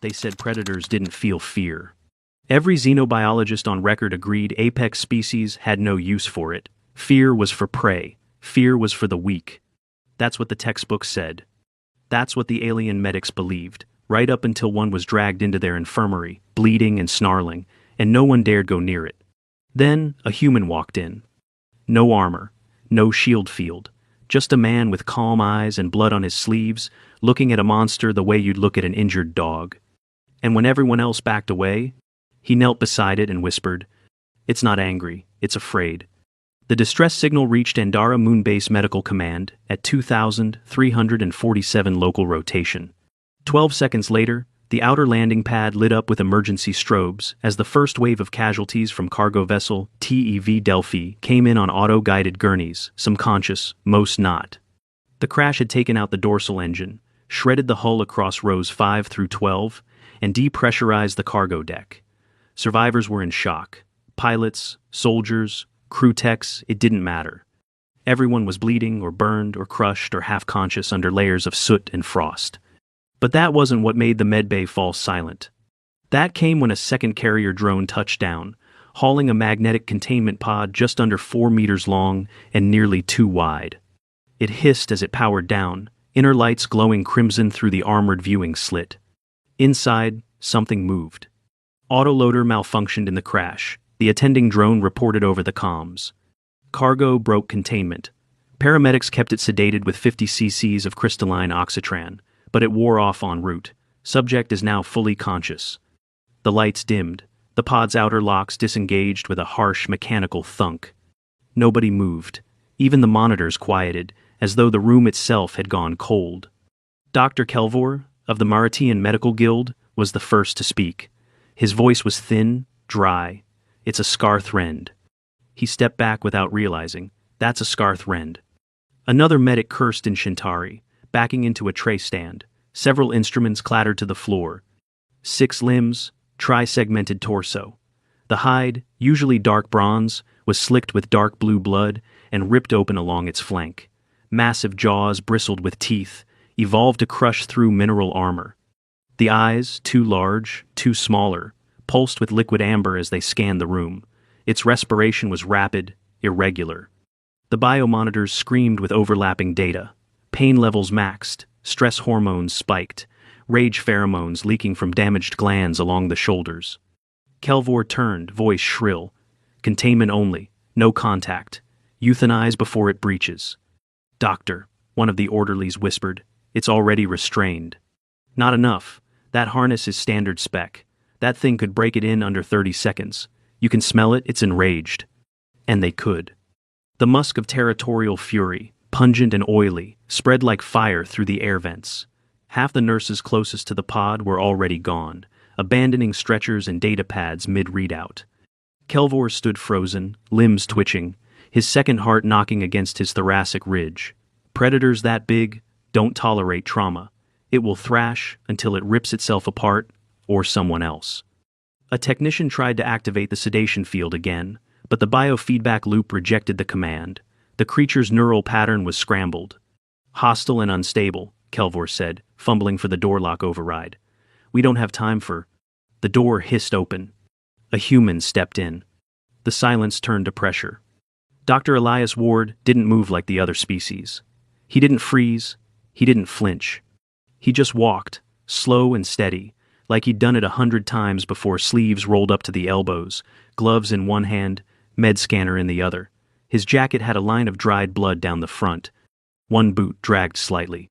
they said predators didn't feel fear. Every xenobiologist on record agreed apex species had no use for it. Fear was for prey. Fear was for the weak. That's what the textbooks said. That's what the alien medics believed, right up until one was dragged into their infirmary, bleeding and snarling, and no one dared go near it. Then, a human walked in. No armor, no shield field, just a man with calm eyes and blood on his sleeves, looking at a monster the way you'd look at an injured dog. And when everyone else backed away, he knelt beside it and whispered, "It's not angry, it's afraid." The distress signal reached Andara Moonbase Medical Command at 2,347 local rotation. 12 seconds later, the outer landing pad lit up with emergency strobes as the first wave of casualties from cargo vessel TEV Delphi came in on auto-guided gurneys, some conscious, most not. The crash had taken out the dorsal engine, shredded the hull across rows 5 through 12, and depressurized the cargo deck. Survivors were in shock. Pilots, soldiers, crew techs, it didn't matter. Everyone was bleeding or burned or crushed or half-conscious under layers of soot and frost. But that wasn't what made the medbay fall silent. That came when a second carrier drone touched down, hauling a magnetic containment pod just under 4 meters long and nearly 2 wide. It hissed as it powered down, inner lights glowing crimson through the armored viewing slit. Inside, something moved. Autoloader malfunctioned in the crash. The attending drone reported over the comms. Cargo broke containment. Paramedics kept it sedated with 50 cc's of crystalline oxytran, but it wore off en route. Subject is now fully conscious. The lights dimmed. The pod's outer locks disengaged with a harsh mechanical thunk. Nobody moved. Even the monitors quieted, as though the room itself had gone cold. Dr. Kelvor, of the Maratian Medical Guild, was the first to speak. His voice was thin, dry. "It's a Scarthrend." He stepped back without realizing. That's a Scarthrend. Another medic cursed in Shintari, backing into a tray stand. Several instruments clattered to the floor. 6 limbs, tri-segmented torso. The hide, usually dark bronze, was slicked with dark blue blood and ripped open along its flank. Massive jaws bristled with teeth, evolved to crush through mineral armor. The eyes, too large, too smaller, pulsed with liquid amber as they scanned the room. Its respiration was rapid, irregular. The biomonitors screamed with overlapping data. Pain levels maxed, stress hormones spiked, rage pheromones leaking from damaged glands along the shoulders. Kelvor turned, voice shrill. "Containment only, no contact. Euthanize before it breaches." "Doctor," one of the orderlies whispered, "it's already restrained." "Not enough. That harness is standard spec. That thing could break it in under 30 seconds. You can smell it, it's enraged." And they could. The musk of territorial fury, pungent and oily, spread like fire through the air vents. Half the nurses closest to the pod were already gone, abandoning stretchers and data pads mid-readout. Kelvor stood frozen, limbs twitching, his second heart knocking against his thoracic ridge. Predators that big don't tolerate trauma. It will thrash until it rips itself apart, or someone else. A technician tried to activate the sedation field again, but the biofeedback loop rejected the command. The creature's neural pattern was scrambled. "Hostile and unstable," Kelvor said, fumbling for the door lock override. "We don't have time for—" The door hissed open. A human stepped in. The silence turned to pressure. Dr. Elias Ward didn't move like the other species. He didn't freeze. He didn't flinch. He just walked, slow and steady, like he'd done it 100 times before, sleeves rolled up to the elbows, gloves in one hand, med scanner in the other. His jacket had a line of dried blood down the front. One boot dragged slightly.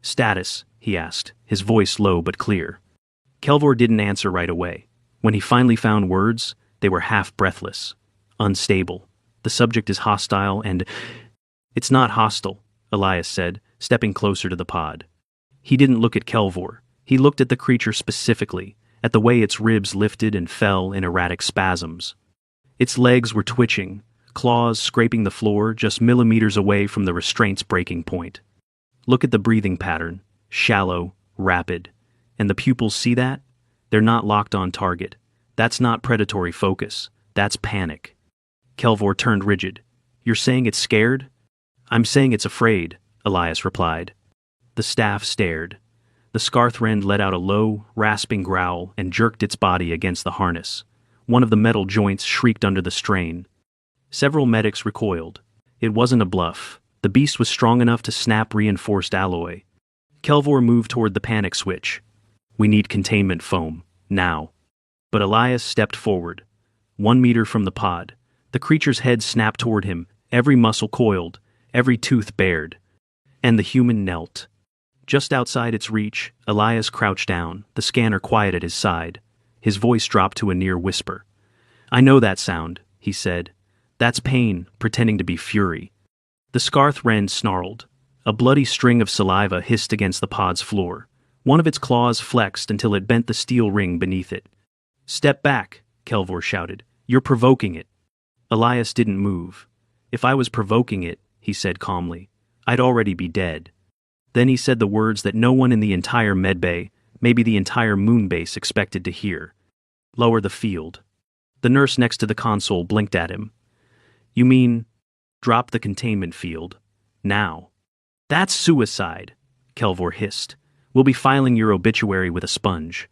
"Status?" he asked, his voice low but clear. Kelvor didn't answer right away. When he finally found words, they were half breathless. "Unstable. The subject is hostile and—" "It's not hostile," Elias said, stepping closer to the pod. He didn't look at Kelvor. He looked at the creature specifically, at the way its ribs lifted and fell in erratic spasms. Its legs were twitching, claws scraping the floor just millimeters away from the restraint's breaking point. Look at the breathing pattern, shallow, rapid. And the pupils see that? They're not locked on target. That's not predatory focus. That's panic. Kelvor turned rigid. "You're saying it's scared?" "I'm saying it's afraid," Elias replied. The staff stared. The Scarthriend let out a low, rasping growl and jerked its body against the harness. One of the metal joints shrieked under the strain. Several medics recoiled. It wasn't a bluff. The beast was strong enough to snap reinforced alloy. Kelvor moved toward the panic switch. "We need containment foam, now." But Elias stepped forward. 1 meter from the pod. The creature's head snapped toward him, every muscle coiled, every tooth bared. And the human knelt. Just outside its reach, Elias crouched down, the scanner quiet at his side. His voice dropped to a near whisper. "I know that sound," he said. "That's pain, pretending to be fury." The Scarthriend snarled. A bloody string of saliva hissed against the pod's floor. One of its claws flexed until it bent the steel ring beneath it. "Step back," Kelvor shouted. "You're provoking it." Elias didn't move. "If I was provoking it," he said calmly, "I'd already be dead." Then he said the words that no one in the entire medbay, maybe the entire moonbase, expected to hear. "Lower the field." The nurse next to the console blinked at him. "You mean, drop the containment field, now?" "That's suicide," Kelvor hissed. "We'll be filing your obituary with a sponge."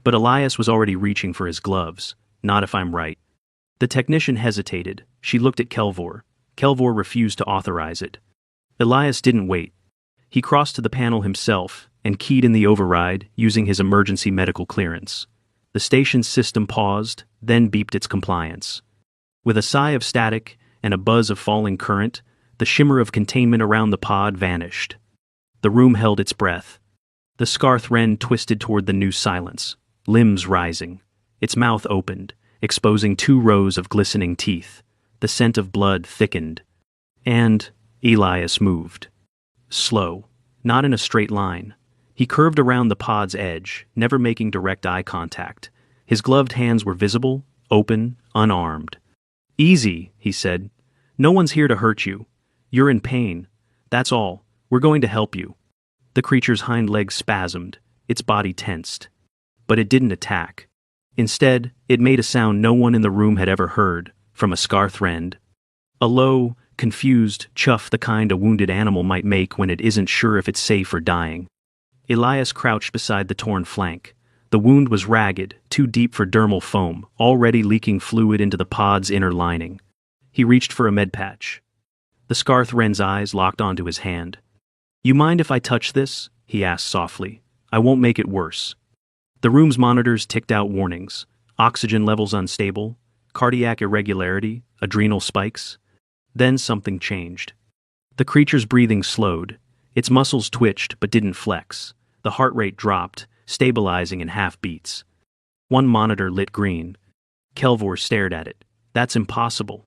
But Elias was already reaching for his gloves. "Not if I'm right." The technician hesitated. She looked at Kelvor. Kelvor refused to authorize it. Elias didn't wait. He crossed to the panel himself and keyed in the override using his emergency medical clearance. The station's system paused, then beeped its compliance. With a sigh of static and a buzz of falling current, the shimmer of containment around the pod vanished. The room held its breath. The Scarthriend twisted toward the new silence, limbs rising. Its mouth opened, exposing 2 rows of glistening teeth. The scent of blood thickened. And Elias moved. Slow, not in a straight line. He curved around the pod's edge, never making direct eye contact. His gloved hands were visible, open, unarmed. "Easy," he said. "No one's here to hurt you. You're in pain. That's all. We're going to help you." The creature's hind legs spasmed, its body tensed. But it didn't attack. Instead, it made a sound no one in the room had ever heard, from a Scarthriend. A low, confused chuff, the kind a wounded animal might make when it isn't sure if it's safe or dying. Elias crouched beside the torn flank. The wound was ragged, too deep for dermal foam, already leaking fluid into the pod's inner lining. He reached for a med patch. The Scarthrend's eyes locked onto his hand. "You mind if I touch this?" he asked softly. "I won't make it worse." The room's monitors ticked out warnings. Oxygen levels unstable, cardiac irregularity, adrenal spikes. Then something changed. The creature's breathing slowed. Its muscles twitched but didn't flex. The heart rate dropped, stabilizing in half beats. One monitor lit green. Kelvor stared at it. "That's impossible."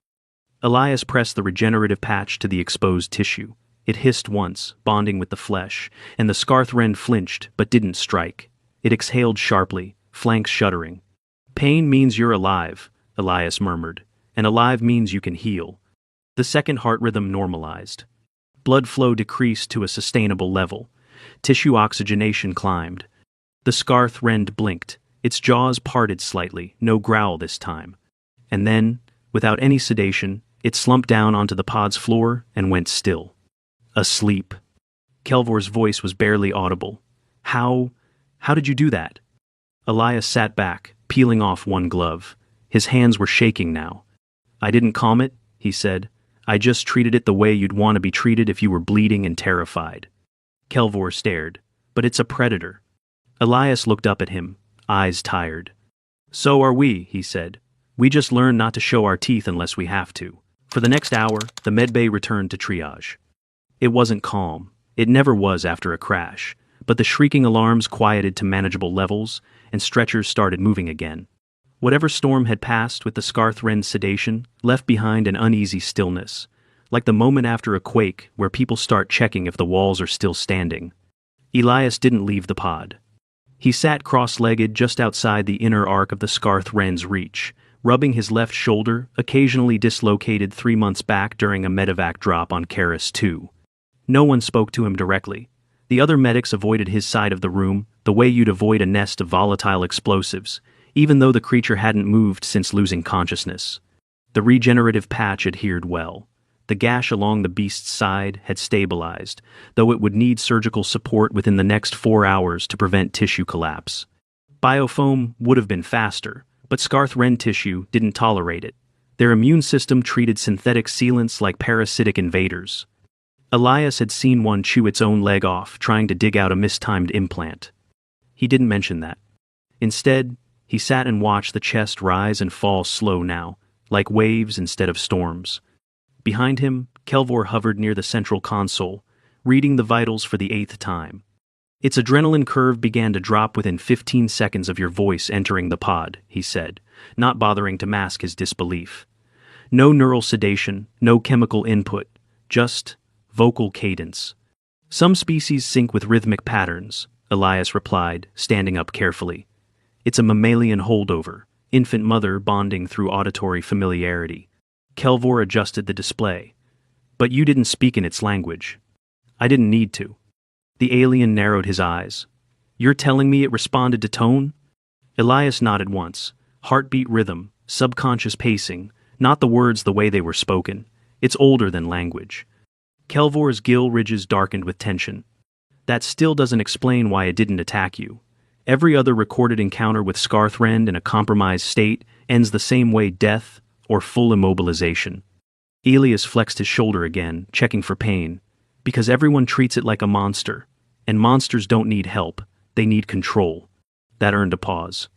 Elias pressed the regenerative patch to the exposed tissue. It hissed once, bonding with the flesh, and the Scarthriend flinched but didn't strike. It exhaled sharply, flanks shuddering. "Pain means you're alive," Elias murmured, "and alive means you can heal." The second heart rhythm normalized. Blood flow decreased to a sustainable level. Tissue oxygenation climbed. The Scarthriend blinked. Its jaws parted slightly, no growl this time. And then, without any sedation, it slumped down onto the pod's floor and went still. Asleep. Kelvor's voice was barely audible. How did you do that?" Elias sat back, peeling off one glove. His hands were shaking now. "I didn't calm it," he said. "I just treated it the way you'd want to be treated if you were bleeding and terrified." Kelvor stared. "But it's a predator." Elias looked up at him, eyes tired. "So are we," he said. "We just learn not to show our teeth unless we have to." For the next hour, the medbay returned to triage. It wasn't calm. It never was after a crash. But the shrieking alarms quieted to manageable levels, and stretchers started moving again. Whatever storm had passed with the Scarthrend's sedation left behind an uneasy stillness, like the moment after a quake where people start checking if the walls are still standing. Elias didn't leave the pod. He sat cross-legged just outside the inner arc of the Scarthrend's reach, rubbing his left shoulder, occasionally dislocated 3 months back during a medevac drop on Karis 2. No one spoke to him directly. The other medics avoided his side of the room, the way you'd avoid a nest of volatile explosives, even though the creature hadn't moved since losing consciousness. The regenerative patch adhered well. The gash along the beast's side had stabilized, though it would need surgical support within the next 4 hours to prevent tissue collapse. Biofoam would have been faster, but Scarth-Wren tissue didn't tolerate it. Their immune system treated synthetic sealants like parasitic invaders. Elias had seen one chew its own leg off, trying to dig out a mistimed implant. He didn't mention that. Instead, he sat and watched the chest rise and fall slow now, like waves instead of storms. Behind him, Kelvor hovered near the central console, reading the vitals for the 8th time. Its adrenaline curve began to drop within 15 seconds of your voice entering the pod, he said, not bothering to mask his disbelief. No neural sedation, no chemical input, just vocal cadence. Some species sync with rhythmic patterns, Elias replied, standing up carefully. It's a mammalian holdover, infant mother bonding through auditory familiarity. Kelvor adjusted the display. But you didn't speak in its language. I didn't need to. The alien narrowed his eyes. You're telling me it responded to tone? Elias nodded once. Heartbeat rhythm, subconscious pacing, not the words the way they were spoken. It's older than language. Kelvor's gill ridges darkened with tension. That still doesn't explain why it didn't attack you. Every other recorded encounter with Scarth-Wren in a compromised state ends the same way: death or full immobilization. Elias flexed his shoulder again, checking for pain. Because everyone treats it like a monster. And monsters don't need help, they need control. That earned a pause.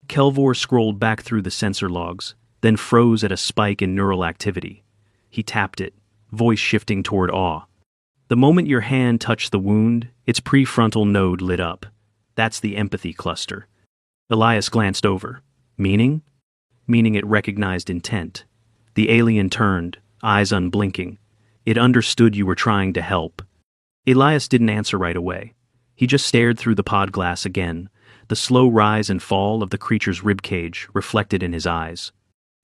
Kelvor scrolled back through the sensor logs, then froze at a spike in neural activity. He tapped it, voice shifting toward awe. The moment your hand touched the wound, its prefrontal node lit up. That's the empathy cluster. Elias glanced over. Meaning? Meaning it recognized intent. The alien turned, eyes unblinking. It understood you were trying to help. Elias didn't answer right away. He just stared through the pod glass again, the slow rise and fall of the creature's ribcage reflected in his eyes.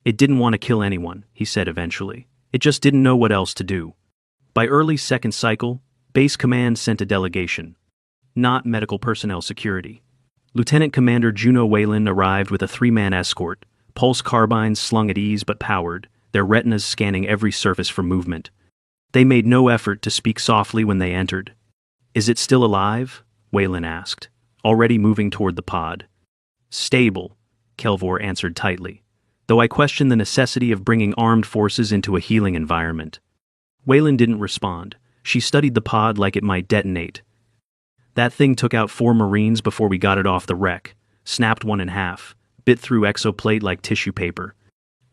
It didn't want to kill anyone, he said eventually. It just didn't know what else to do. By early second cycle, Base Command sent a delegation. Not medical personnel security. Lieutenant Commander Juno Weyland arrived with a 3-man escort, pulse carbines slung at ease but powered, their retinas scanning every surface for movement. They made no effort to speak softly when they entered. Is it still alive? Weyland asked, already moving toward the pod. Stable, Kelvor answered tightly, though I question the necessity of bringing armed forces into a healing environment. Weyland didn't respond. She studied the pod like it might detonate. That thing took out 4 Marines before we got it off the wreck, snapped one in half, bit through exoplate like tissue paper.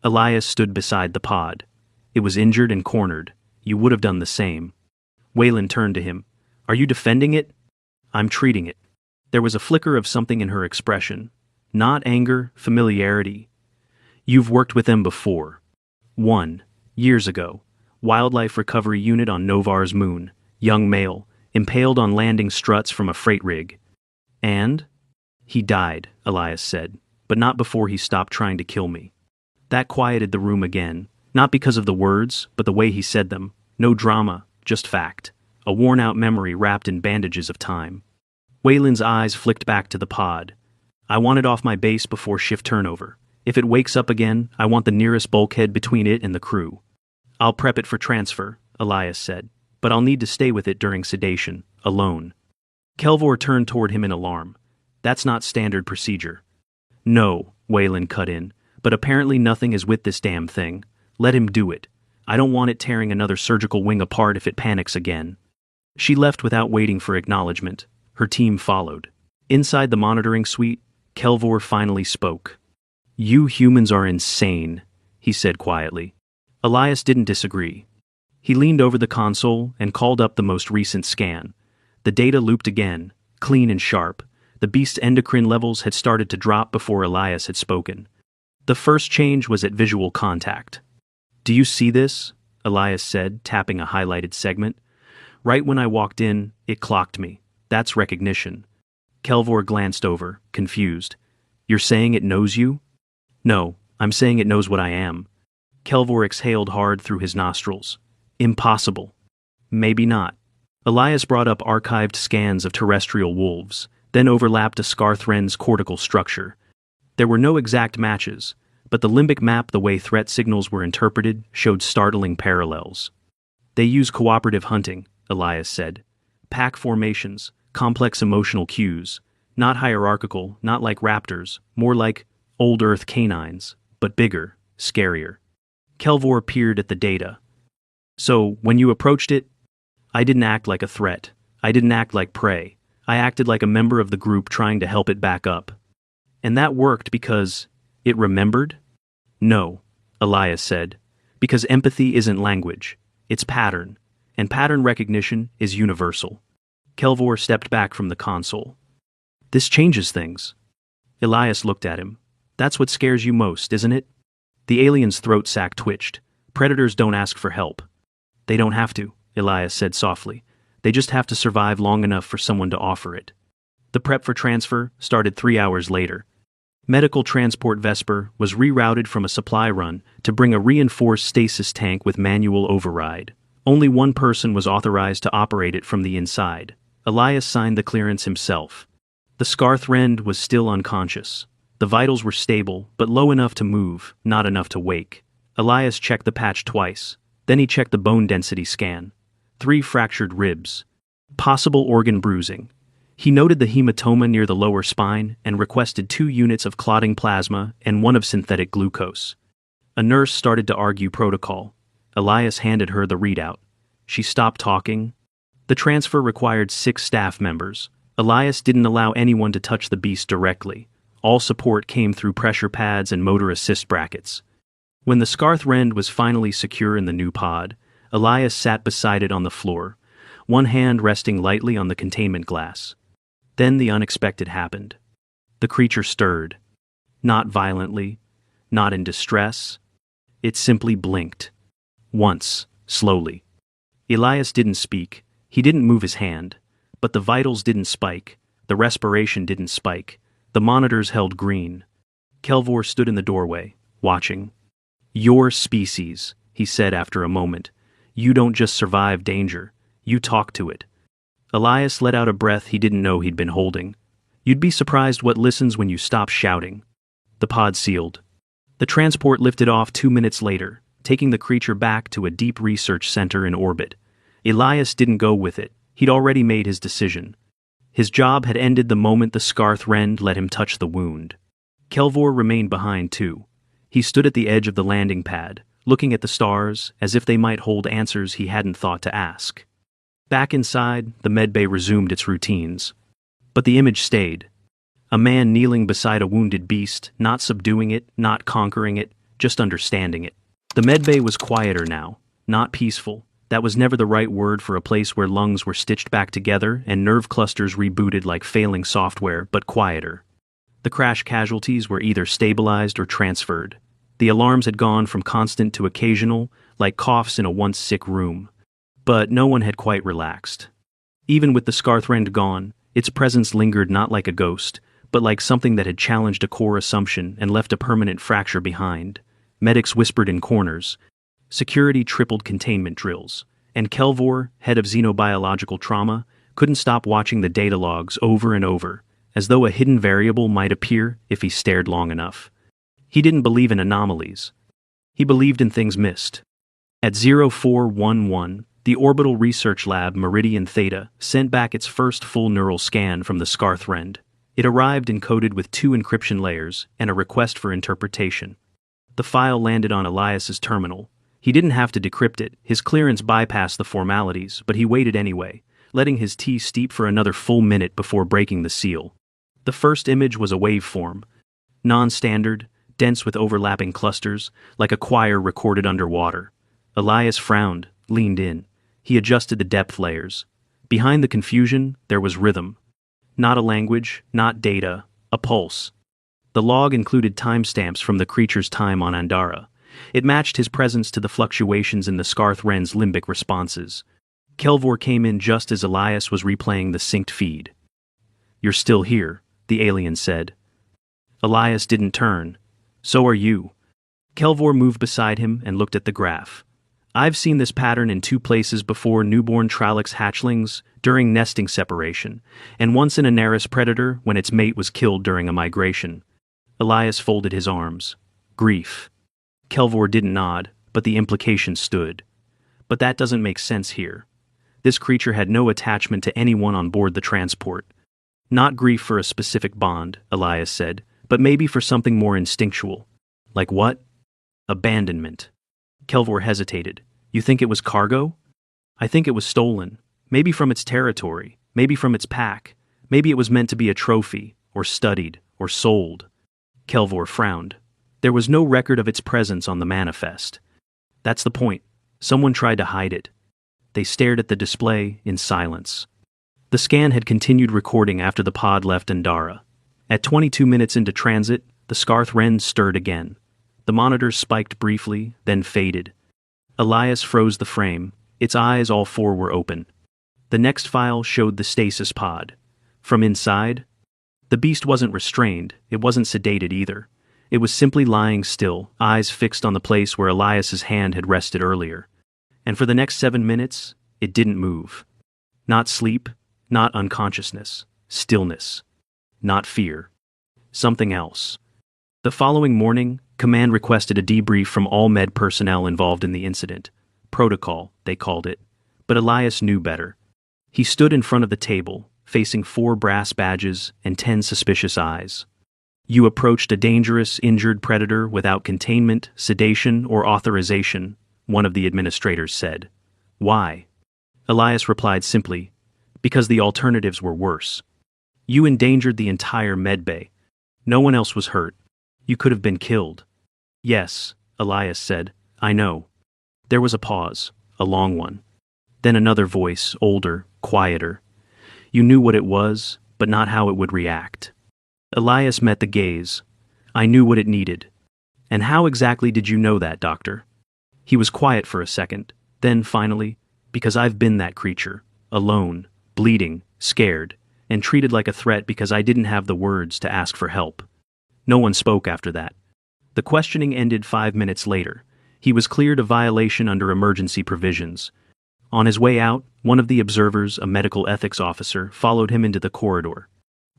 Elias stood beside the pod. It was injured and cornered. You would have done the same. Weyland turned to him. Are you defending it? I'm treating it. There was a flicker of something in her expression. Not anger, familiarity. You've worked with them before. 1 years ago. Wildlife Recovery Unit on Novar's moon. Young male, impaled on landing struts from a freight rig. And? He died, Elias said, but not before he stopped trying to kill me. That quieted the room again. Not because of the words, but the way he said them. No drama, just fact. A worn-out memory wrapped in bandages of time. Weyland's eyes flicked back to the pod. I want it off my base before shift turnover. If it wakes up again, I want the nearest bulkhead between it and the crew. I'll prep it for transfer, Elias said, but I'll need to stay with it during sedation, alone. Kelvor turned toward him in alarm. That's not standard procedure. No, Weyland cut in, but apparently nothing is with this damn thing. Let him do it. I don't want it tearing another surgical wing apart if it panics again. She left without waiting for acknowledgement. Her team followed. Inside the monitoring suite, Kelvor finally spoke. You humans are insane, he said quietly. Elias didn't disagree. He leaned over the console and called up the most recent scan. The data looped again, clean and sharp. The beast's endocrine levels had started to drop before Elias had spoken. The first change was at visual contact. Do you see this? Elias said, tapping a highlighted segment. Right when I walked in, it clocked me. That's recognition. Kelvor glanced over, confused. You're saying it knows you? No, I'm saying it knows what I am. Kelvor exhaled hard through his nostrils. Impossible. Maybe not. Elias brought up archived scans of terrestrial wolves, then overlapped a Scarth-Wren's cortical structure. There were no exact matches, but the limbic map, the way threat signals were interpreted, showed startling parallels. They use cooperative hunting, Elias said. Pack formations, complex emotional cues. Not hierarchical, not like raptors, more like old Earth canines, but bigger, scarier. Kelvor peered at the data. So, when you approached it, I didn't act like a threat. I didn't act like prey. I acted like a member of the group trying to help it back up. And that worked because it remembered? No, Elias said. Because empathy isn't language. It's pattern. And pattern recognition is universal. Kelvor stepped back from the console. This changes things. Elias looked at him. That's what scares you most, isn't it? The alien's throat sac twitched. Predators don't ask for help. They don't have to, Elias said softly. They just have to survive long enough for someone to offer it. The prep for transfer started 3 hours later. Medical Transport Vesper was rerouted from a supply run to bring a reinforced stasis tank with manual override. Only one person was authorized to operate it from the inside. Elias signed the clearance himself. The Skarthrend was still unconscious. The vitals were stable, but low enough to move, not enough to wake. Elias checked the patch twice. Then he checked the bone density scan. 3 fractured ribs. Possible organ bruising. He noted the hematoma near the lower spine and requested 2 units of clotting plasma and 1 of synthetic glucose. A nurse started to argue protocol. Elias handed her the readout. She stopped talking. The transfer required 6 staff members. Elias didn't allow anyone to touch the beast directly. All support came through pressure pads and motor assist brackets. When the Skarthrend was finally secure in the new pod, Elias sat beside it on the floor, one hand resting lightly on the containment glass. Then the unexpected happened. The creature stirred. Not violently, not in distress. It simply blinked. Once, slowly. Elias didn't speak. He didn't move his hand. But the vitals didn't spike. The respiration didn't spike. The monitors held green. Kelvor stood in the doorway, watching. Your species, he said after a moment. You don't just survive danger. You talk to it. Elias let out a breath he didn't know he'd been holding. You'd be surprised what listens when you stop shouting. The pod sealed. The transport lifted off 2 minutes later, taking the creature back to a deep research center in orbit. Elias didn't go with it. He'd already made his decision. His job had ended the moment the Skarthrend let him touch the wound. Kelvor remained behind too. He stood at the edge of the landing pad, looking at the stars as if they might hold answers he hadn't thought to ask. Back inside, the medbay resumed its routines. But the image stayed. A man kneeling beside a wounded beast, not subduing it, not conquering it, just understanding it. The medbay was quieter now, not peaceful. That was never the right word for a place where lungs were stitched back together and nerve clusters rebooted like failing software, but quieter. The crash casualties were either stabilized or transferred. The alarms had gone from constant to occasional, like coughs in a once sick room. But no one had quite relaxed. Even with the Skarthrend gone, its presence lingered not like a ghost, but like something that had challenged a core assumption and left a permanent fracture behind. Medics whispered in corners. Security tripled containment drills. And Kelvor, head of xenobiological trauma, couldn't stop watching the data logs over and over, as though a hidden variable might appear if he stared long enough. He didn't believe in anomalies. He believed in things missed. At 0411, the Orbital Research Lab Meridian Theta sent back its first full neural scan from the Skarthrend. It arrived encoded with 2 encryption layers and a request for interpretation. The file landed on Elias's terminal. He didn't have to decrypt it. His clearance bypassed the formalities, but he waited anyway, letting his tea steep for another full minute before breaking the seal. The first image was a waveform. Non-standard, dense with overlapping clusters, like a choir recorded underwater. Elias frowned, leaned in. He adjusted the depth layers. Behind the confusion, there was rhythm. Not a language, not data, a pulse. The log included timestamps from the creature's time on Andara. It matched his presence to the fluctuations in the Skarthrend's limbic responses. Kelvor came in just as Elias was replaying the synced feed. You're still here, the alien said. Elias didn't turn. So are you. Kelvor moved beside him and looked at the graph. I've seen this pattern in 2 places before: newborn Tralix hatchlings during nesting separation, and once in a Naris predator when its mate was killed during a migration. Elias folded his arms. Grief. Kelvor didn't nod, but the implication stood. But that doesn't make sense here. This creature had no attachment to anyone on board the transport. Not grief for a specific bond, Elias said, but maybe for something more instinctual. Like what? Abandonment. Kelvor hesitated. You think it was cargo? I think it was stolen. Maybe from its territory, maybe from its pack. Maybe it was meant to be a trophy, or studied, or sold. Kelvor frowned. There was no record of its presence on the manifest. That's the point. Someone tried to hide it. They stared at the display in silence. The scan had continued recording after the pod left Andara. At 22 minutes into transit, the Scarth Wren stirred again. The monitors spiked briefly, then faded. Elias froze the frame. Its eyes, all four, were open. The next file showed the stasis pod. From inside, the beast wasn't restrained, it wasn't sedated either. It was simply lying still, eyes fixed on the place where Elias's hand had rested earlier. And for the next 7 minutes, it didn't move. Not sleep, not unconsciousness, stillness. Not fear. Something else. The following morning, Command requested a debrief from all med personnel involved in the incident. Protocol, they called it. But Elias knew better. He stood in front of the table, facing 4 brass badges and 10 suspicious eyes. You approached a dangerous, injured predator without containment, sedation, or authorization, one of the administrators said. Why? Elias replied simply, because the alternatives were worse. You endangered the entire medbay. No one else was hurt. You could have been killed. Yes, Elias said, I know. There was a pause, a long one. Then another voice, older, quieter. You knew what it was, but not how it would react. Elias met the gaze. I knew what it needed. And how exactly did you know that, Doctor? He was quiet for a second. Then, finally, because I've been that creature, alone, bleeding, scared, and treated like a threat because I didn't have the words to ask for help. No one spoke after that. The questioning ended 5 minutes later. He was cleared of violation under emergency provisions. On his way out, one of the observers, a medical ethics officer, followed him into the corridor.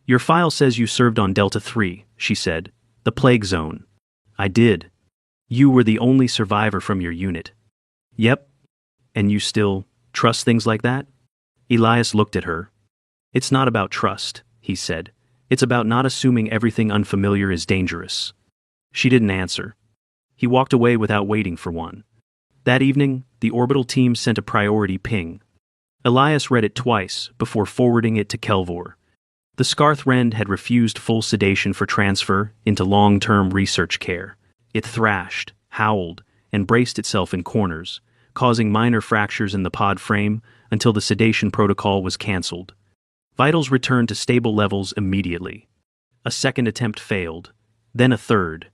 Your file says you served on Delta 3, she said. The plague zone. I did. You were the only survivor from your unit. Yep. And you still trust things like that? Elias looked at her. It's not about trust, he said. It's about not assuming everything unfamiliar is dangerous. She didn't answer. He walked away without waiting for one. That evening, the orbital team sent a priority ping. Elias read it twice before forwarding it to Kelvor. The Scarth Wren had refused full sedation for transfer into long-term research care. It thrashed, howled, and braced itself in corners, causing minor fractures in the pod frame until the sedation protocol was cancelled. Vitals returned to stable levels immediately. A second attempt failed, then a third.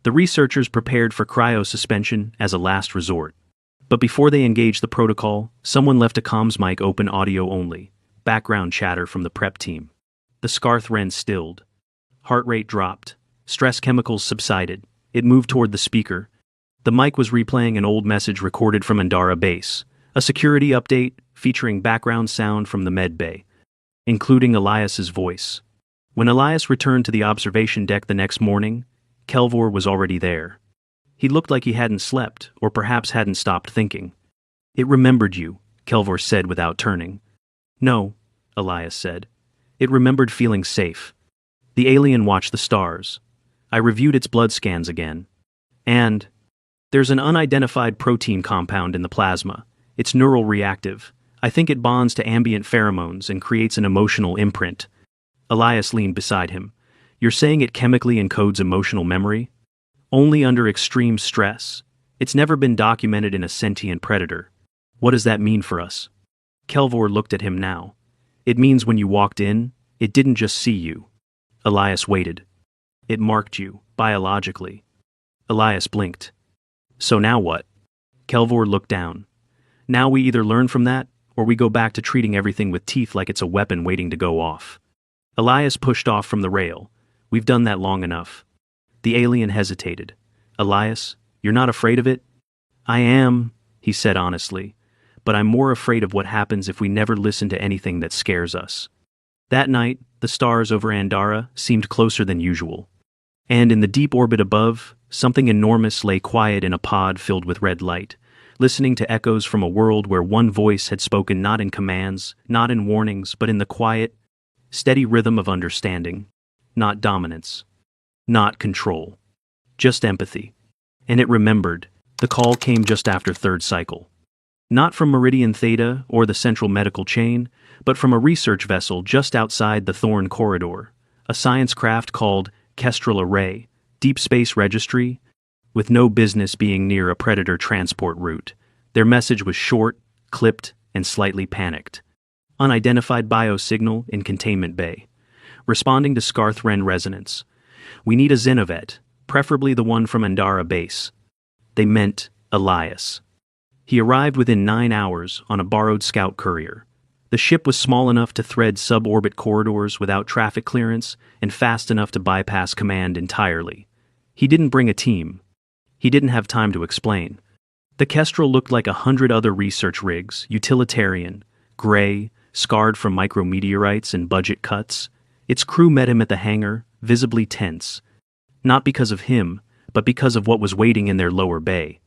The researchers prepared for cryosuspension as a last resort. But before they engaged the protocol, someone left a comms mic open audio only, background chatter from the prep team. The Scarth Wren stilled. Heart rate dropped. Stress chemicals subsided. It moved toward the speaker. The mic was replaying an old message recorded from Andara Base, a security update featuring background sound from the med bay, including Elias's voice. When Elias returned to the observation deck the next morning, Kelvor was already there. He looked like he hadn't slept, or perhaps hadn't stopped thinking. It remembered you, Kelvor said without turning. No, Elias said. It remembered feeling safe. The alien watched the stars. I reviewed its blood scans again. And there's an unidentified protein compound in the plasma. It's neural reactive. I think it bonds to ambient pheromones and creates an emotional imprint. Elias leaned beside him. You're saying it chemically encodes emotional memory? Only under extreme stress. It's never been documented in a sentient predator. What does that mean for us? Kelvor looked at him now. It means when you walked in, it didn't just see you. Elias waited. It marked you, biologically. Elias blinked. So now what? Kelvor looked down. Now we either learn from that, or we go back to treating everything with teeth like it's a weapon waiting to go off. Elias pushed off from the rail. We've done that long enough. The alien hesitated. Elias, you're not afraid of it? I am, he said honestly, but I'm more afraid of what happens if we never listen to anything that scares us. That night, the stars over Andara seemed closer than usual. And in the deep orbit above, something enormous lay quiet in a pod filled with red light, listening to echoes from a world where one voice had spoken not in commands, not in warnings, but in the quiet, steady rhythm of understanding. Not dominance. Not control. Just empathy. And it remembered. The call came just after third cycle. Not from Meridian Theta or the Central Medical Chain, but from a research vessel just outside the Thorn Corridor, a science craft called Kestrel Array, Deep Space Registry, with no business being near a Predator transport route. Their message was short, clipped, and slightly panicked. Unidentified biosignal in Containment Bay. Responding to Scarth-Wren resonance. We need a Xenovet, preferably the one from Andara Base. They meant Elias. He arrived within 9 hours on a borrowed scout courier. The ship was small enough to thread suborbit corridors without traffic clearance and fast enough to bypass command entirely. He didn't bring a team. He didn't have time to explain. The Kestrel looked like 100 other research rigs, utilitarian, gray, scarred from micrometeorites and budget cuts. Its crew met him at the hangar, visibly tense. Not because of him, but because of what was waiting in their lower bay.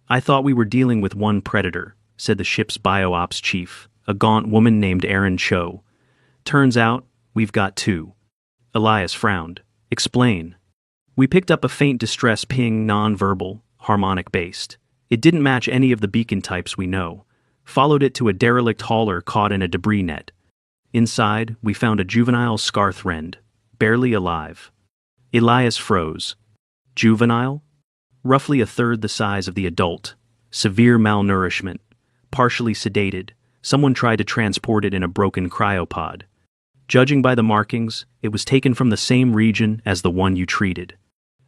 I thought we were dealing with one Predator, said the ship's bio-ops chief, a gaunt woman named Erin Cho. Turns out, we've got two. Elias frowned. Explain. We picked up a faint distress ping, non-verbal, harmonic-based. It didn't match any of the beacon types we know. Followed it to a derelict hauler caught in a debris net. Inside, we found a juvenile Scarth-Wren, barely alive. Elias froze. Juvenile? Roughly a third the size of the adult. Severe malnourishment. Partially sedated. Someone tried to transport it in a broken cryopod. Judging by the markings, it was taken from the same region as the one you treated.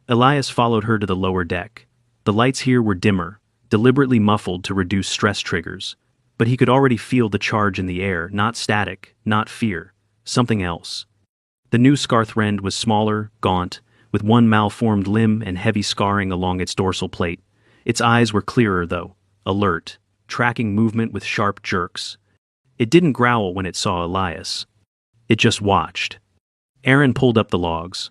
Elias followed her to the lower deck. The lights here were dimmer, deliberately muffled to reduce stress triggers. But he could already feel the charge in the air, not static, not fear, something else. The new Scarth-Wren was smaller, gaunt, with one malformed limb and heavy scarring along its dorsal plate. Its eyes were clearer, though, alert, tracking movement with sharp jerks. It didn't growl when it saw Elias. It just watched. Erin pulled up the logs.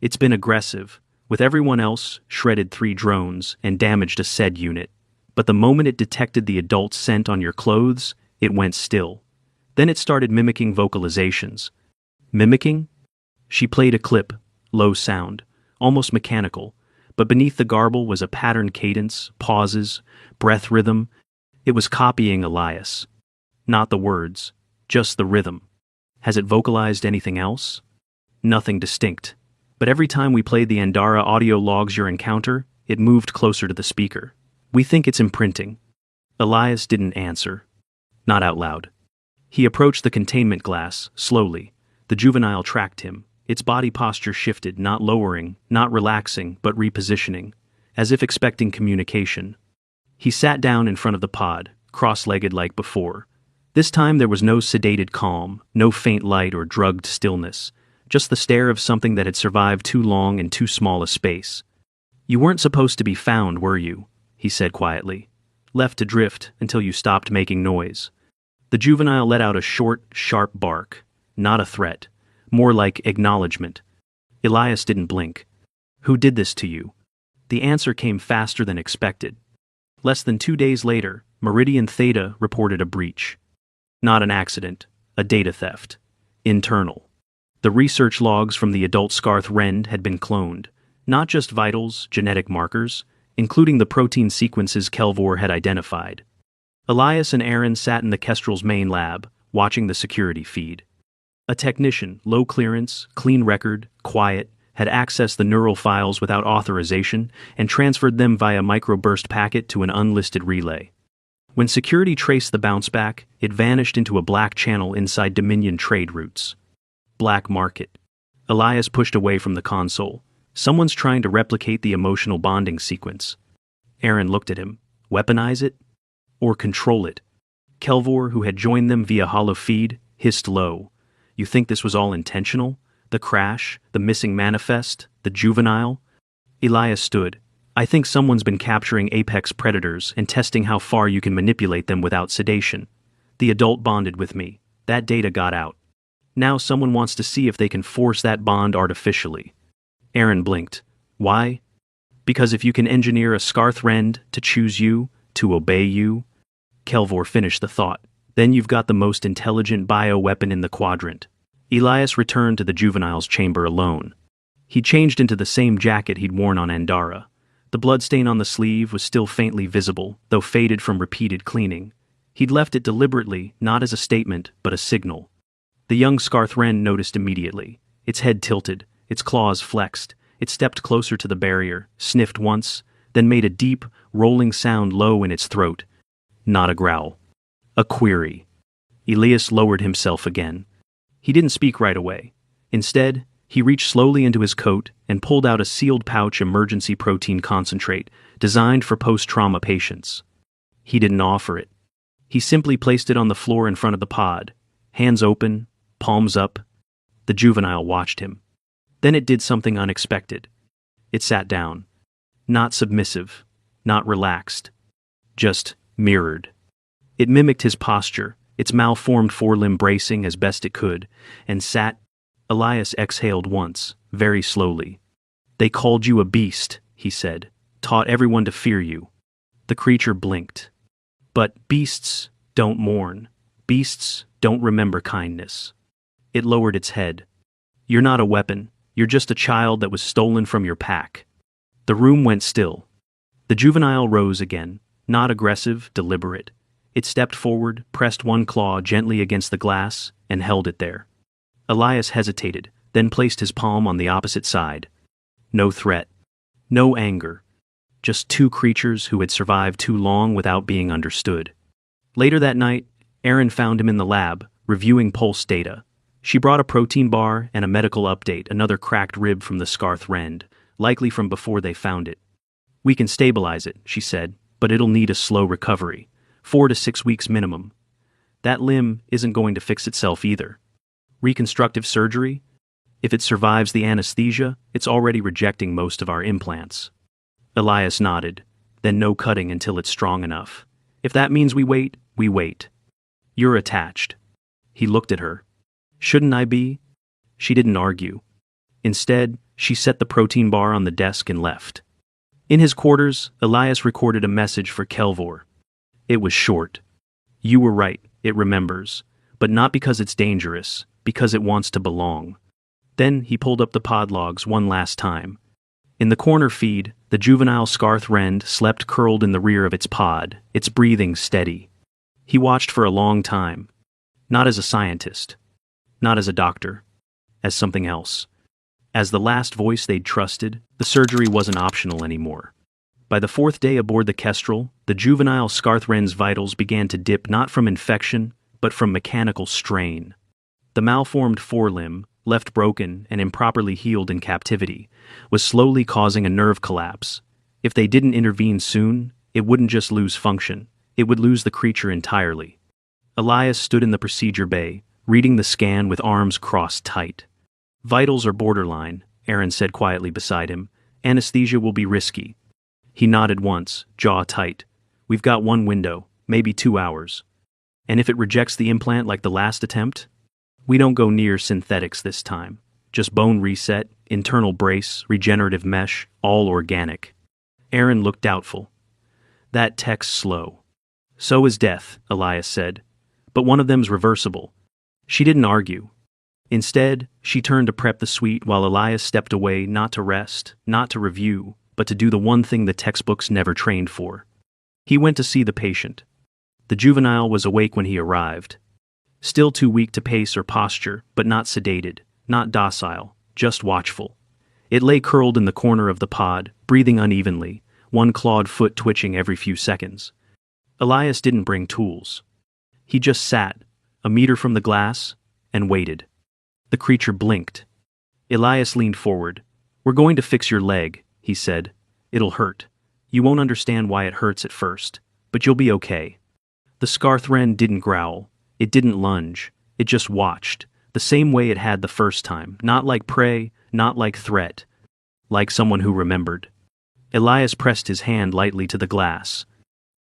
It's been aggressive, with everyone else shredded 3 drones and damaged a SED unit. But the moment it detected the adult scent on your clothes, it went still. Then it started mimicking vocalizations. Mimicking? She played a clip, low sound, almost mechanical, but beneath the garble was a patterned cadence, pauses, breath rhythm. It was copying Elias. Not the words, just the rhythm. Has it vocalized anything else? Nothing distinct. But every time we played the Andara audio logs your encounter, it moved closer to the speaker. We think it's imprinting. Elias didn't answer. Not out loud. He approached the containment glass, slowly. The juvenile tracked him. Its body posture shifted, not lowering, not relaxing, but repositioning, as if expecting communication. He sat down in front of the pod, cross-legged like before. This time there was no sedated calm, no faint light or drugged stillness, just the stare of something that had survived too long in too small a space. You weren't supposed to be found, were you? He said quietly. Left to drift until you stopped making noise. The juvenile let out a short, sharp bark. Not a threat. More like acknowledgement. Elias didn't blink. Who did this to you? The answer came faster than expected. Less than 2 days later, Meridian Theta reported a breach. Not an accident, a data theft. Internal. The research logs from the adult Scarth-Wren had been cloned. Not just vitals, genetic markers, including the protein sequences Kelvor had identified. Elias and Erin sat in the Kestrel's main lab, watching the security feed. A technician, low clearance, clean record, quiet, had accessed the neural files without authorization and transferred them via microburst packet to an unlisted relay. When security traced the bounce back, it vanished into a black channel inside Dominion trade routes. Black market. Elias pushed away from the console. Someone's trying to replicate the emotional bonding sequence. Erin looked at him. Weaponize it? Or control it? Kelvor, who had joined them via holofeed, hissed low. You think this was all intentional? The crash, the missing manifest, the juvenile? Elias stood. I think someone's been capturing apex predators and testing how far you can manipulate them without sedation. The adult bonded with me. That data got out. Now someone wants to see if they can force that bond artificially. Erin blinked. Why? Because if you can engineer a Scarth-Wren to choose you, To obey you? Kelvor finished the thought. Then you've got the most intelligent bioweapon in the quadrant. Elias returned to the juvenile's chamber alone. He changed into the same jacket he'd worn on Andara. The bloodstain on the sleeve was still faintly visible, though faded from repeated cleaning. He'd left it deliberately, not as a statement, but a signal. The young Scarthren noticed immediately. Its head tilted, its claws flexed. It stepped closer to the barrier, sniffed once, then made a deep, rolling sound low in its throat. Not a growl. A query. Elias lowered himself again. He didn't speak right away. Instead, he reached slowly into his coat and pulled out a sealed pouch emergency protein concentrate designed for post-trauma patients. He didn't offer it. He simply placed it on the floor in front of the pod, hands open, palms up. The juvenile watched him. Then it did something unexpected. It sat down. Not submissive, not relaxed. Just mirrored. It mimicked his posture, its malformed forelimb bracing as best it could, and sat. Elias exhaled once, very slowly. They called you a beast, he said, taught everyone to fear you. The creature blinked. But beasts don't mourn. Beasts don't remember kindness. It lowered its head. You're not a weapon. You're just a child that was stolen from your pack. The room went still. The juvenile rose again, not aggressive, deliberate. It stepped forward, pressed one claw gently against the glass, and held it there. Elias hesitated, then placed his palm on the opposite side. No threat. No anger. Just two creatures who had survived too long without being understood. Later that night, Erin found him in the lab, reviewing pulse data. She brought a protein bar and a medical update, another cracked rib from the Scarthrend, likely from before they found it. We can stabilize it, she said, but it'll need a slow recovery. 4 to 6 weeks minimum. That limb isn't going to fix itself either. Reconstructive surgery? If it survives the anesthesia, it's already rejecting most of our implants. Elias nodded. Then no cutting until it's strong enough. If that means we wait, we wait. You're attached. He looked at her. Shouldn't I be? She didn't argue. Instead, she set the protein bar on the desk and left. In his quarters, Elias recorded a message for Kelvor. It was short. You were right, it remembers. But not because it's dangerous, because it wants to belong. Then he pulled up the pod logs one last time. In the corner feed, the juvenile Scarthrend slept curled in the rear of its pod, its breathing steady. He watched for a long time. Not as a scientist. Not as a doctor. As something else. As the last voice they'd trusted, the surgery wasn't optional anymore. By the 4th day aboard the Kestrel, the juvenile Scarthrend's vitals began to dip not from infection, but from mechanical strain. The malformed forelimb, left broken and improperly healed in captivity, was slowly causing a nerve collapse. If they didn't intervene soon, it wouldn't just lose function, it would lose the creature entirely. Elias stood in the procedure bay, reading the scan with arms crossed tight. Vitals are borderline, Erin said quietly beside him. Anesthesia will be risky. He nodded once, jaw tight. We've got one window, maybe 2 hours. And if it rejects the implant like the last attempt? We don't go near synthetics this time. Just bone reset, internal brace, regenerative mesh, all organic. Erin looked doubtful. That tech's slow. So is death, Elias said. But one of them's reversible. She didn't argue. Instead, she turned to prep the suite while Elias stepped away not to rest, not to review, but to do the one thing the textbooks never trained for. He went to see the patient. The juvenile was awake when he arrived. Still too weak to pace or posture, but not sedated, not docile, just watchful. It lay curled in the corner of the pod, breathing unevenly, one clawed foot twitching every few seconds. Elias didn't bring tools. He just sat, a meter from the glass, and waited. The creature blinked. Elias leaned forward. We're going to fix your leg, he said. It'll hurt. You won't understand why it hurts at first, but you'll be okay. The Scarthrend didn't growl. It didn't lunge. It just watched, the same way it had the first time, not like prey, not like threat, like someone who remembered. Elias pressed his hand lightly to the glass.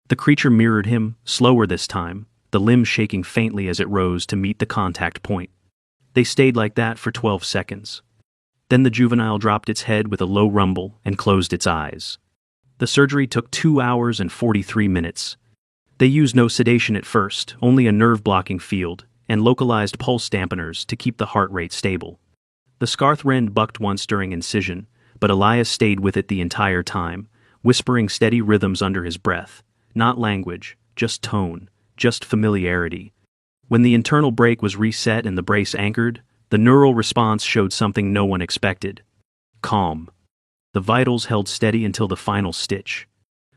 The creature mirrored him, slower this time, the limb shaking faintly as it rose to meet the contact point. They stayed like that for 12 seconds. Then the juvenile dropped its head with a low rumble and closed its eyes. The surgery took 2 hours and 43 minutes. They used no sedation at first, only a nerve-blocking field, and localized pulse dampeners to keep the heart rate stable. The Scarth Rend bucked once during incision, but Elias stayed with it the entire time, whispering steady rhythms under his breath. Not language, just tone, just familiarity. When the internal brake was reset and the brace anchored, the neural response showed something no one expected. Calm. The vitals held steady until the final stitch.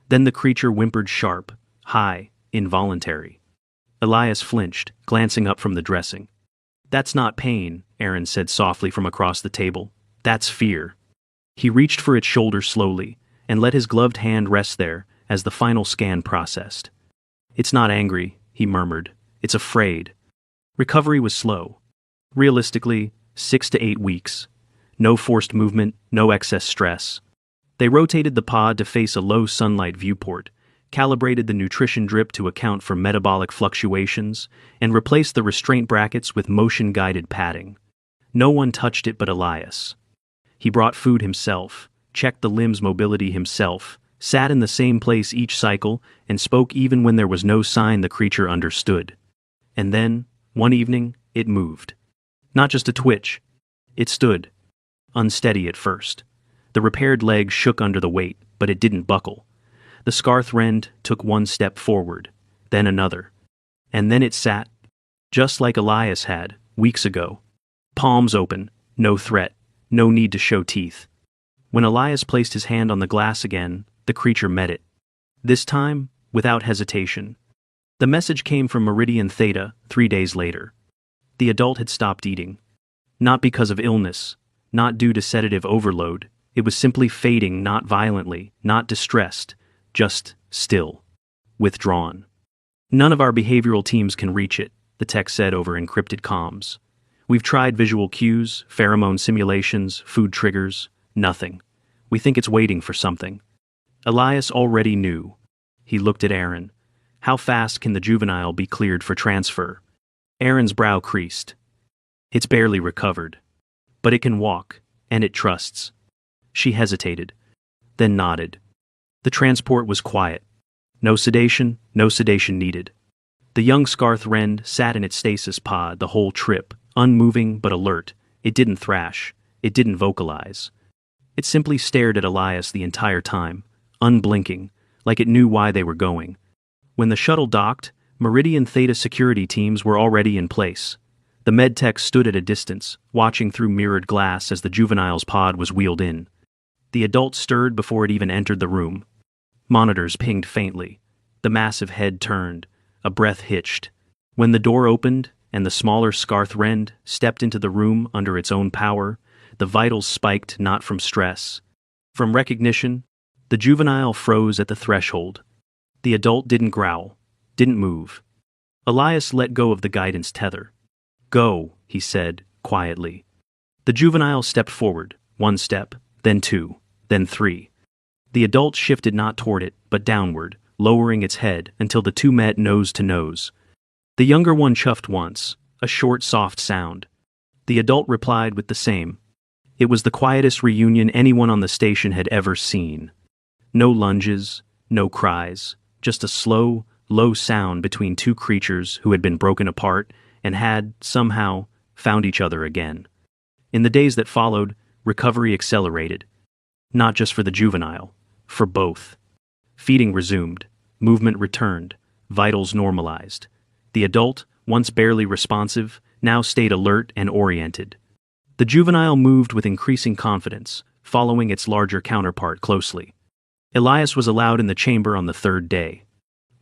Then the creature whimpered sharp, high, involuntary. Elias flinched, glancing up from the dressing. "That's not pain," Aaron said softly from across the table. "That's fear." He reached for its shoulder slowly, and let his gloved hand rest there as the final scan processed. "It's not angry," he murmured. "It's afraid." Recovery was slow. Realistically, 6 to 8 weeks. No forced movement, no excess stress. They rotated the pod to face a low sunlight viewport, calibrated the nutrition drip to account for metabolic fluctuations, and replaced the restraint brackets with motion-guided padding. No one touched it but Elias. He brought food himself, checked the limbs' mobility himself, sat in the same place each cycle, and spoke even when there was no sign the creature understood. And then, one evening, it moved. Not just a twitch. It stood. Unsteady at first. The repaired leg shook under the weight, but it didn't buckle. The Scarth Rend took one step forward, then another. And then it sat, just like Elias had, weeks ago. Palms open, no threat, no need to show teeth. When Elias placed his hand on the glass again, the creature met it. This time, without hesitation. The message came from Meridian Theta 3 days later. The adult had stopped eating. Not because of illness, not due to sedative overload. It was simply fading, not violently, not distressed, just still. Withdrawn. "None of our behavioral teams can reach it," the tech said over encrypted comms. "We've tried visual cues, pheromone simulations, food triggers, nothing. We think it's waiting for something." Elias already knew. He looked at Aaron. How fast can the juvenile be cleared for transfer? Aaron's brow creased. "It's barely recovered. But it can walk, and it trusts." She hesitated, then nodded. The transport was quiet. No sedation needed. The young Scarth Rend sat in its stasis pod the whole trip, unmoving but alert. It didn't thrash. It didn't vocalize. It simply stared at Elias the entire time, unblinking, like it knew why they were going. When the shuttle docked, Meridian Theta security teams were already in place. The medtech stood at a distance, watching through mirrored glass as the juvenile's pod was wheeled in. The adult stirred before it even entered the room. Monitors pinged faintly. The massive head turned. A breath hitched. When the door opened and the smaller Scarth Rend stepped into the room under its own power, the vitals spiked not from stress. From recognition, the juvenile froze at the threshold. The adult didn't growl, didn't move. Elias let go of the guidance tether. "Go," he said, quietly. The juvenile stepped forward, 1 step, then 2, then 3. The adult shifted not toward it, but downward, lowering its head until the two met nose to nose. The younger one chuffed once, a short, soft sound. The adult replied with the same. It was the quietest reunion anyone on the station had ever seen. No lunges, no cries, just a slow, low sound between two creatures who had been broken apart and had, somehow, found each other again. In the days that followed, recovery accelerated. Not just for the juvenile, for both. Feeding resumed, movement returned, vitals normalized. The adult, once barely responsive, now stayed alert and oriented. The juvenile moved with increasing confidence, following its larger counterpart closely. Elias was allowed in the chamber on the 3rd day.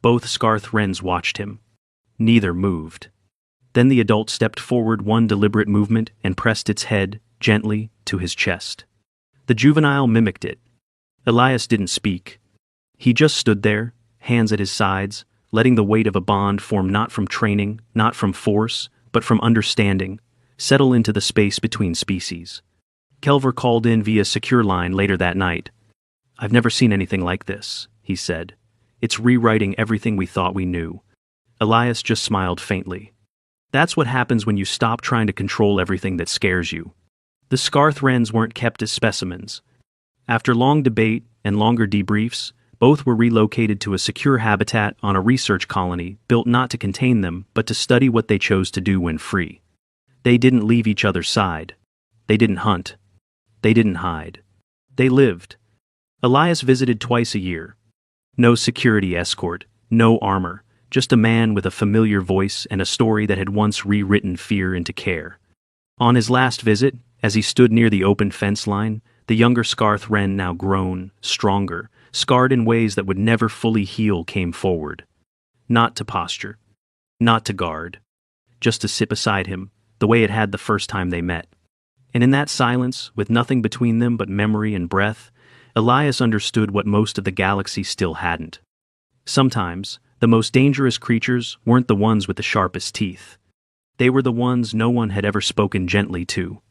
Both Scarth Rends watched him. Neither moved. Then the adult stepped forward one deliberate movement and pressed its head, gently, to his chest. The juvenile mimicked it. Elias didn't speak. He just stood there, hands at his sides, letting the weight of a bond form not from training, not from force, but from understanding, settle into the space between species. Kelver called in via secure line later that night. "I've never seen anything like this," he said. "It's rewriting everything we thought we knew." Elias just smiled faintly. That's what happens when you stop trying to control everything that scares you. The Scarth Rends weren't kept as specimens. After long debate and longer debriefs, both were relocated to a secure habitat on a research colony built not to contain them but to study what they chose to do when free. They didn't leave each other's side. They didn't hunt. They didn't hide. They lived. Elias visited twice a year. No security escort, no armor, just a man with a familiar voice and a story that had once rewritten fear into care. On his last visit, as he stood near the open fence line, the younger Scarth Wren, now grown, stronger, scarred in ways that would never fully heal, came forward. Not to posture. Not to guard. Just to sit beside him, the way it had the first time they met. And in that silence, with nothing between them but memory and breath, Elias understood what most of the galaxy still hadn't. Sometimes, the most dangerous creatures weren't the ones with the sharpest teeth. They were the ones no one had ever spoken gently to.